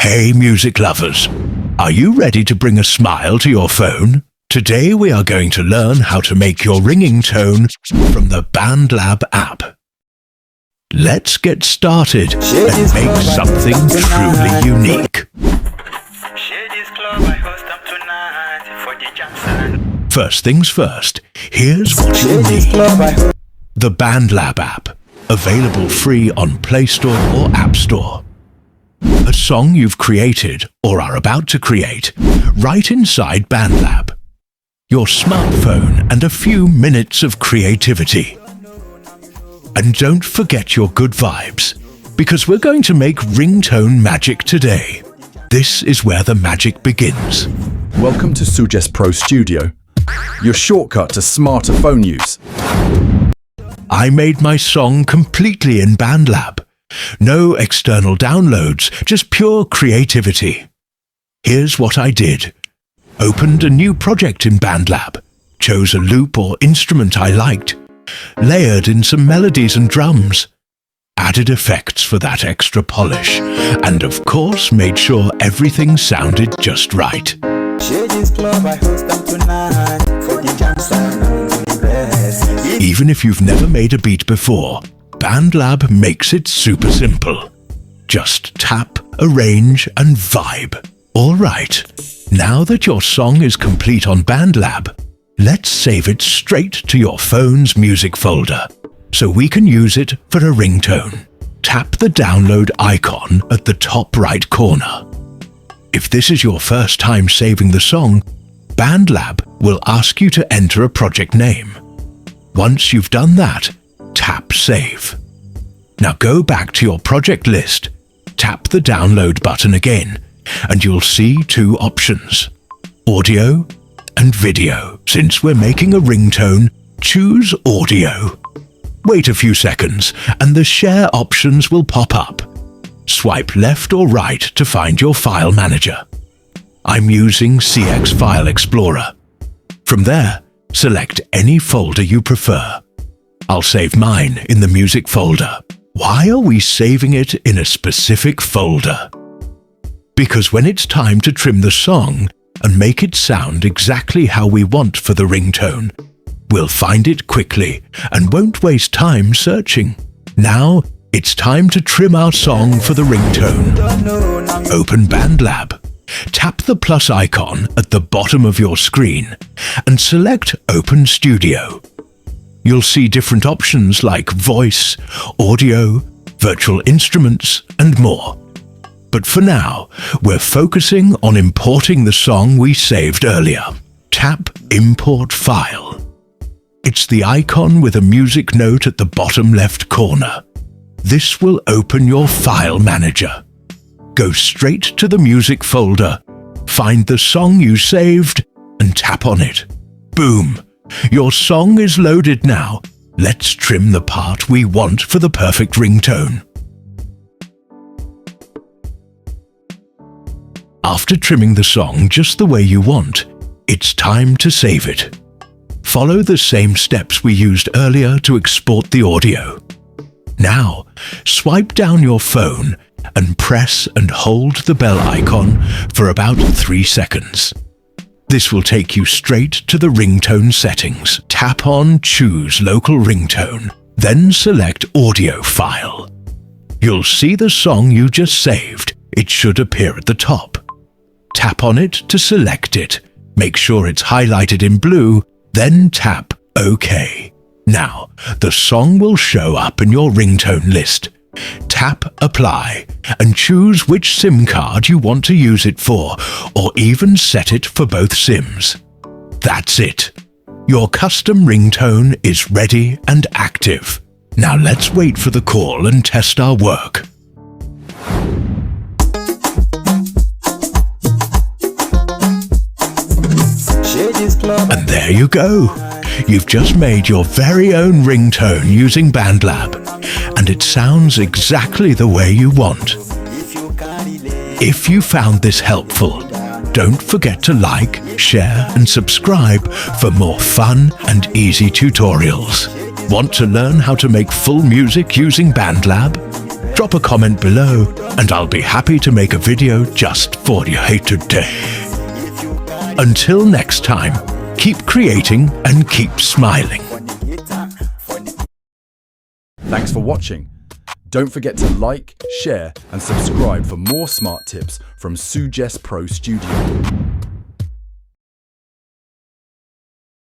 Hey music lovers, are you ready to bring a smile to your phone? Today we are going to learn how to make your ringing tone from the BandLab app. Let's get started and make something truly unique. First things first, here's what you'll need. The BandLab app, available free on Play Store or App Store. A song you've created or are about to create right inside BandLab. Your smartphone and a few minutes of creativity. And don't forget your good vibes, because we're going to make ringtone magic today. This is where the magic begins. Welcome to Suggest Pro Studio, your shortcut to smarter phone use. I made my song completely in BandLab. No external downloads, just pure creativity. Here's what I did. Opened a new project in BandLab, chose a loop or instrument I liked, layered in some melodies and drums, added effects for that extra polish, and of course made sure everything sounded just right. Even if you've never made a beat before, BandLab makes it super simple. Just tap, arrange, and vibe. All right, now that your song is complete on BandLab, let's save it straight to your phone's music folder, so we can use it for a ringtone. Tap the download icon at the top right corner. If this is your first time saving the song, BandLab will ask you to enter a project name. Once you've done that, tap Save. Now go back to your project list, tap the download button again, and you'll see two options: audio and video. Since we're making a ringtone, choose audio. Wait a few seconds and the share options will pop up. Swipe left or right to find your file manager. I'm using CX File Explorer. From there, select any folder you prefer. I'll save mine in the music folder. Why are we saving it in a specific folder? Because when it's time to trim the song and make it sound exactly how we want for the ringtone, we'll find it quickly and won't waste time searching. Now, it's time to trim our song for the ringtone. Open BandLab. Tap the plus icon at the bottom of your screen and select Open Studio. You'll see different options like voice, audio, virtual instruments, and more. But for now, we're focusing on importing the song we saved earlier. Tap Import File. It's the icon with a music note at the bottom left corner. This will open your file manager. Go straight to the music folder, find the song you saved, and tap on it. Boom! Your song is loaded now. Let's trim the part we want for the perfect ringtone. After trimming the song just the way you want, it's time to save it. Follow the same steps we used earlier to export the audio. Now, swipe down your phone and press and hold the bell icon for about 3 seconds. This will take you straight to the ringtone settings. Tap on Choose Local Ringtone, then select Audio File. You'll see the song you just saved. It should appear at the top. Tap on it to select it. Make sure it's highlighted in blue, then tap OK. Now, the song will show up in your ringtone list. Tap Apply and choose which SIM card you want to use it for, or even set it for both SIMs. That's it. Your custom ringtone is ready and active. Now let's wait for the call and test our work. And there you go. You've just made your very own ringtone using BandLab, and it sounds exactly the way you want. If you found this helpful, don't forget to like, share, and subscribe for more fun and easy tutorials. Want to learn how to make full music using BandLab? drop a comment below and I'll be happy to make a video just for you today. Until next time, keep creating and keep smiling. Thanks for watching. Don't forget to like, share and subscribe for more smart tips from Suggest Pro Studio.